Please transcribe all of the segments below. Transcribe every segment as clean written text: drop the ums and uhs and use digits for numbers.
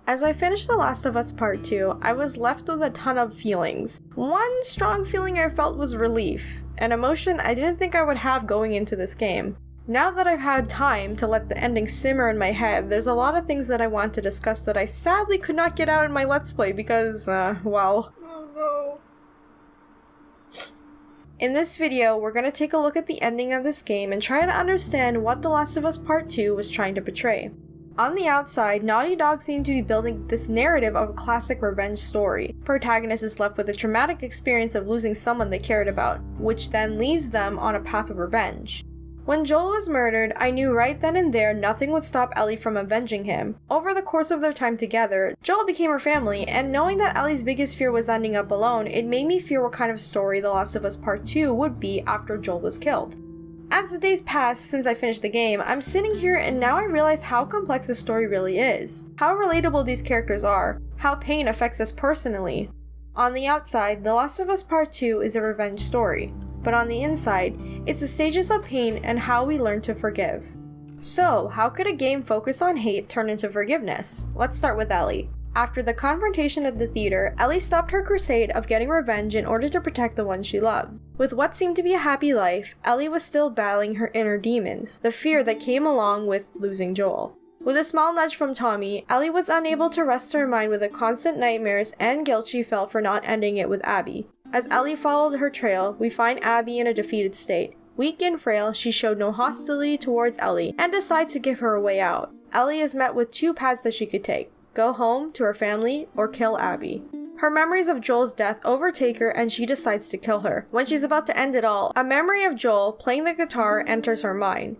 As I finished The Last of Us Part 2, I was left with a ton of feelings. One strong feeling I felt was relief, an emotion I didn't think I would have going into this game. Now that I've had time to let the ending simmer in my head, there's a lot of things that I want to discuss that I sadly could not get out in my Let's Play because, well... Oh no. In this video, we're going to take a look at the ending of this game and try to understand what The Last of Us Part 2 was trying to portray. On the outside, Naughty Dog seemed to be building this narrative of a classic revenge story. Protagonist is left with a traumatic experience of losing someone they cared about, which then leaves them on a path of revenge. When Joel was murdered, I knew right then and there nothing would stop Ellie from avenging him. Over the course of their time together, Joel became her family, and knowing that Ellie's biggest fear was ending up alone, it made me fear what kind of story The Last of Us Part 2 would be after Joel was killed. As the days passed since I finished the game, I'm sitting here and now I realize how complex the story really is, how relatable these characters are, how pain affects us personally. On the outside, The Last of Us Part 2 is a revenge story, but on the inside, it's the stages of pain and how we learn to forgive. So, how could a game focus on hate turn into forgiveness? Let's start with Ellie. After the confrontation at the theater, Ellie stopped her crusade of getting revenge in order to protect the one she loved. With what seemed to be a happy life, Ellie was still battling her inner demons, the fear that came along with losing Joel. With a small nudge from Tommy, Ellie was unable to rest her mind with the constant nightmares and guilt she felt for not ending it with Abby. As Ellie followed her trail, we find Abby in a defeated state. Weak and frail, she showed no hostility towards Ellie and decides to give her a way out. Ellie is met with two paths that she could take: go home to her family or kill Abby. Her memories of Joel's death overtake her and she decides to kill her. When she's about to end it all, a memory of Joel playing the guitar enters her mind.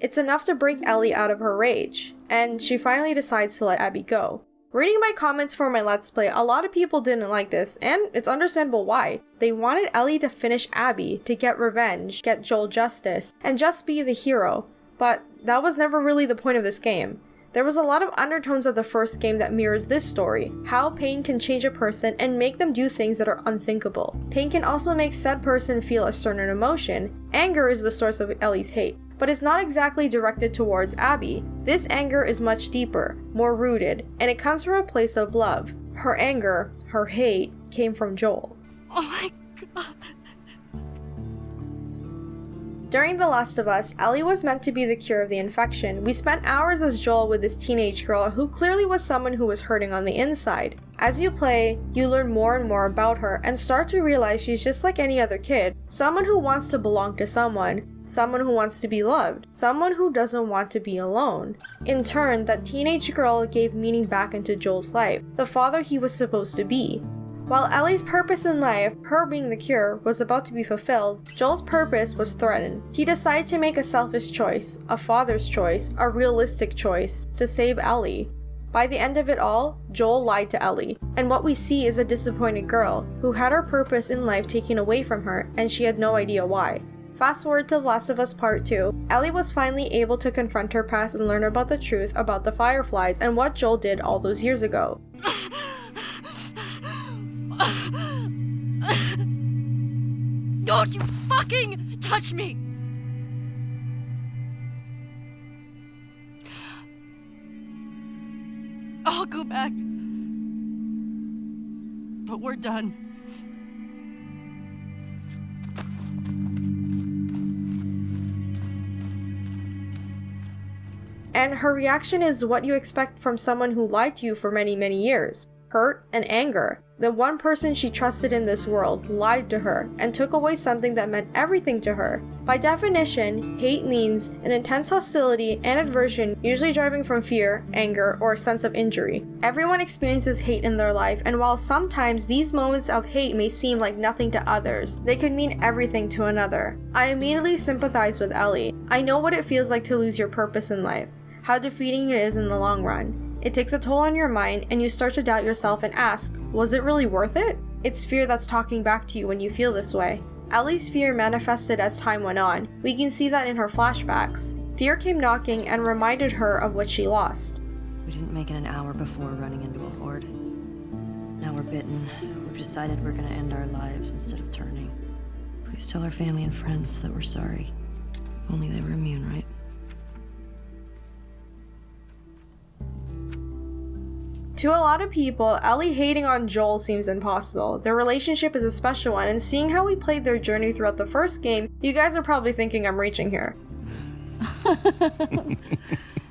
It's enough to break Ellie out of her rage, and she finally decides to let Abby go. Reading my comments for my Let's Play, a lot of people didn't like this, and it's understandable why. They wanted Ellie to finish Abby, to get revenge, get Joel justice, and just be the hero. But that was never really the point of this game. There was a lot of undertones of the first game that mirrors this story, how pain can change a person and make them do things that are unthinkable. Pain can also make said person feel a certain emotion. Anger is the source of Ellie's hate, but it's not exactly directed towards Abby. This anger is much deeper, more rooted, and it comes from a place of love. Her anger, her hate, came from Joel. Oh my god. During The Last of Us, Ellie was meant to be the cure of the infection. We spent hours as Joel with this teenage girl who clearly was someone who was hurting on the inside. As you play, you learn more and more about her and start to realize she's just like any other kid, someone who wants to belong to someone who wants to be loved, someone who doesn't want to be alone. In turn, that teenage girl gave meaning back into Joel's life, the father he was supposed to be. While Ellie's purpose in life, her being the cure, was about to be fulfilled, Joel's purpose was threatened. He decided to make a selfish choice, a father's choice, a realistic choice, to save Ellie. By the end of it all, Joel lied to Ellie, and what we see is a disappointed girl who had her purpose in life taken away from her and she had no idea why. Fast forward to The Last of Us Part 2, Ellie was finally able to confront her past and learn about the truth about the Fireflies and what Joel did all those years ago. Don't you fucking touch me! I'll go back. But we're done. And her reaction is what you expect from someone who lied to you for many, many years. Hurt and anger. The one person she trusted in this world lied to her and took away something that meant everything to her. By definition, hate means an intense hostility and aversion, usually driving from fear, anger, or a sense of injury. Everyone experiences hate in their life, and while sometimes these moments of hate may seem like nothing to others, they could mean everything to another. I immediately sympathize with Ellie. I know what it feels like to lose your purpose in life, how defeating it is in the long run. It takes a toll on your mind and you start to doubt yourself and ask, was it really worth it? It's fear that's talking back to you when you feel this way. Ellie's fear manifested as time went on. We can see that in her flashbacks. Fear came knocking and reminded her of what she lost. We didn't make it an hour before running into a horde. Now we're bitten. We've decided we're gonna end our lives instead of turning. Please tell our family and friends that we're sorry. Only they were immune, right? To a lot of people, Ellie hating on Joel seems impossible. Their relationship is a special one, and seeing how we played their journey throughout the first game, you guys are probably thinking I'm reaching here.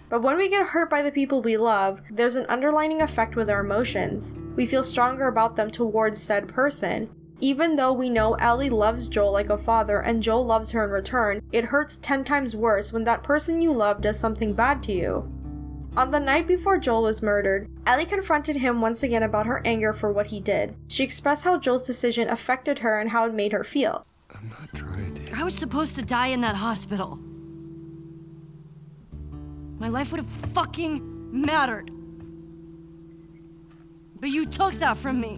But when we get hurt by the people we love, there's an underlining effect with our emotions. We feel stronger about them towards said person. Even though we know Ellie loves Joel like a father and Joel loves her in return, it hurts 10 times worse when that person you love does something bad to you. On the night before Joel was murdered, Ellie confronted him once again about her anger for what he did. She expressed how Joel's decision affected her and how it made her feel. I'm not trying to. I was supposed to die in that hospital. My life would have fucking mattered. But you took that from me.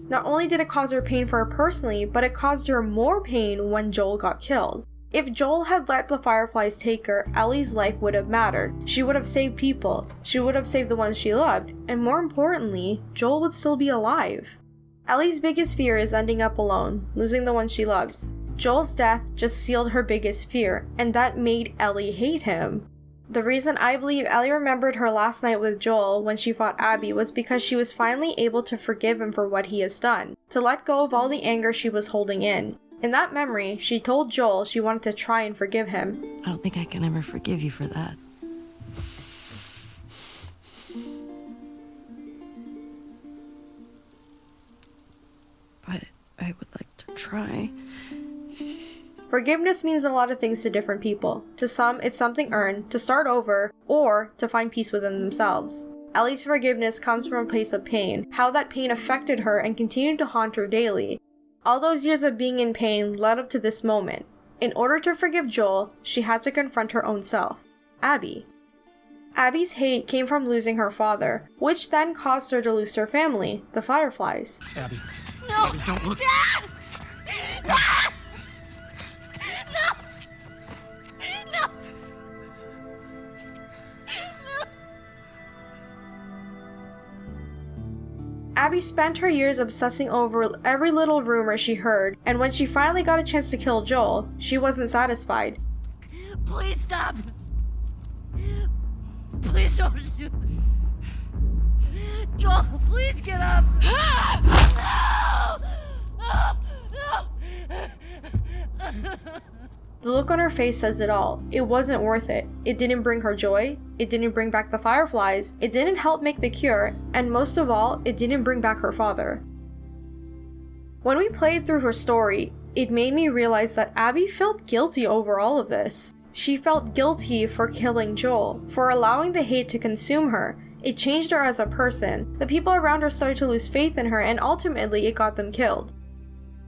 Not only did it cause her pain for her personally, but it caused her more pain when Joel got killed. If Joel had let the Fireflies take her, Ellie's life would have mattered. She would have saved people. She would have saved the ones she loved. And more importantly, Joel would still be alive. Ellie's biggest fear is ending up alone, losing the one she loves. Joel's death just sealed her biggest fear, and that made Ellie hate him. The reason I believe Ellie remembered her last night with Joel when she fought Abby was because she was finally able to forgive him for what he has done, to let go of all the anger she was holding in. In that memory, she told Joel she wanted to try and forgive him. I don't think I can ever forgive you for that. But I would like to try. Forgiveness means a lot of things to different people. To some, it's something earned, to start over, or to find peace within themselves. Ellie's forgiveness comes from a place of pain, how that pain affected her and continued to haunt her daily. All those years of being in pain led up to this moment. In order to forgive Joel, she had to confront her own self, Abby. Abby's hate came from losing her father, which then caused her to lose her family, the Fireflies. Abby. No! Abby, don't look. Dad! Dad! No! No! Abby spent her years obsessing over every little rumor she heard, and when she finally got a chance to kill Joel, she wasn't satisfied. Please stop! Please don't shoot! Joel, please get up! No! No! No! The look on her face says it all. It wasn't worth it. It didn't bring her joy. It didn't bring back the Fireflies. It didn't help make the cure. And most of all, it didn't bring back her father. When we played through her story, it made me realize that Abby felt guilty over all of this. She felt guilty for killing Joel, for allowing the hate to consume her. It changed her as a person. The people around her started to lose faith in her, and ultimately it got them killed.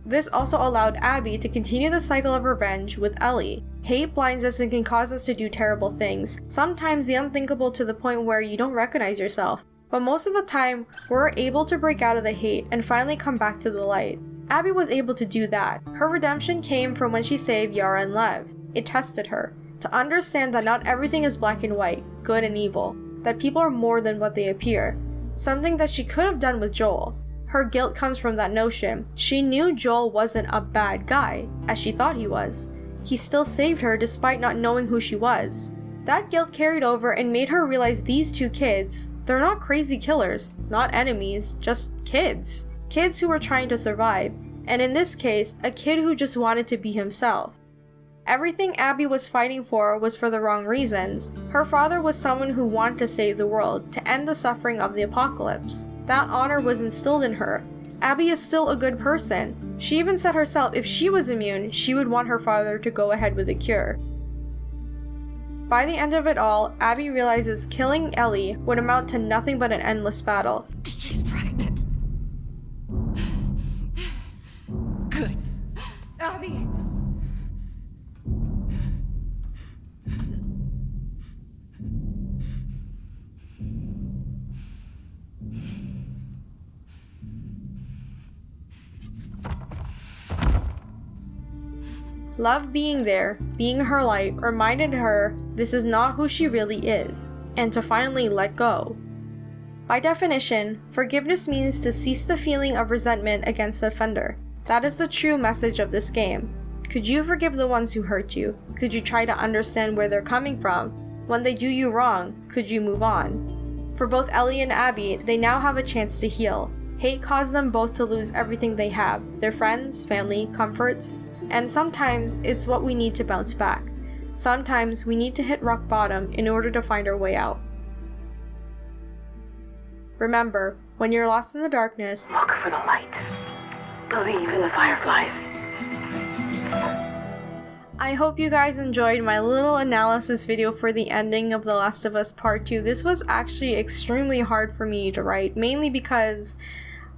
This also allowed Abby to continue the cycle of revenge with Ellie. Hate blinds us and can cause us to do terrible things, sometimes the unthinkable to the point where you don't recognize yourself. But most of the time, we're able to break out of the hate and finally come back to the light. Abby was able to do that. Her redemption came from when she saved Yara and Lev. It tested her, to understand that not everything is black and white, good and evil, that people are more than what they appear, something that she could have done with Joel. Her guilt comes from that notion. She knew Joel wasn't a bad guy, as she thought he was. He still saved her despite not knowing who she was. That guilt carried over and made her realize these two kids, they're not crazy killers, not enemies, just kids. Kids who were trying to survive, and in this case, a kid who just wanted to be himself. Everything Abby was fighting for was for the wrong reasons. Her father was someone who wanted to save the world, to end the suffering of the apocalypse. That honor was instilled in her. Abby is still a good person. She even said herself if she was immune, she would want her father to go ahead with the cure. By the end of it all, Abby realizes killing Ellie would amount to nothing but an endless battle. She's pregnant. Good. Abby! Love being there, being her light, reminded her this is not who she really is, and to finally let go. By definition, forgiveness means to cease the feeling of resentment against the offender. That is the true message of this game. Could you forgive the ones who hurt you? Could you try to understand where they're coming from? When they do you wrong, could you move on? For both Ellie and Abby, they now have a chance to heal. Hate caused them both to lose everything they have, their friends, family, comforts, and sometimes it's what we need to bounce back. Sometimes we need to hit rock bottom in order to find our way out. Remember, when you're lost in the darkness, look for the light. Believe in the fireflies. I hope you guys enjoyed my little analysis video for the ending of The Last of Us Part 2. This was actually extremely hard for me to write, mainly because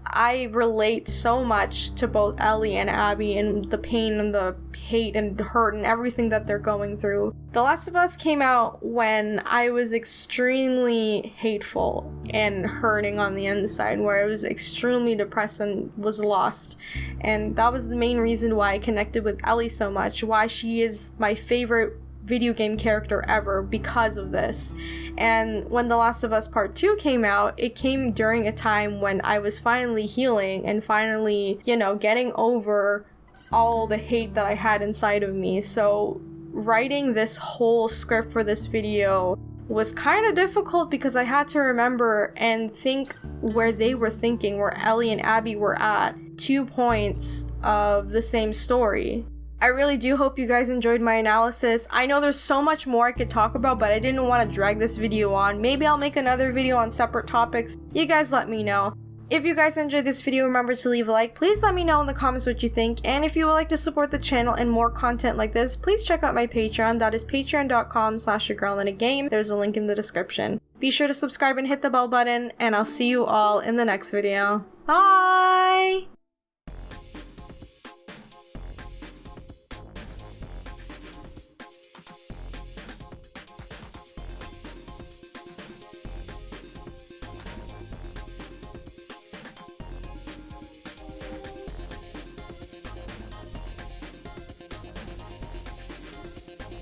I relate so much to both Ellie and Abby and the pain and the hate and hurt and everything that they're going through. The Last of Us came out when I was extremely hateful and hurting on the inside, where I was extremely depressed and was lost. And that was the main reason why I connected with Ellie so much, why she is my favorite video game character ever, because of this. And when The Last of Us Part 2 came out, it came during a time when I was finally healing and finally, getting over all the hate that I had inside of me. So writing this whole script for this video was kind of difficult because I had to remember and think where they were thinking, where Ellie and Abby were at 2 points of the same story. I really do hope you guys enjoyed my analysis. I know there's so much more I could talk about, but I didn't want to drag this video on. Maybe I'll make another video on separate topics. You guys let me know. If you guys enjoyed this video, remember to leave a like. Please let me know in the comments what you think. And if you would like to support the channel and more content like this, please check out my Patreon. That is patreon.com/AGirlAndAGame. There's a link in the description. Be sure to subscribe and hit the bell button, and I'll see you all in the next video. Bye!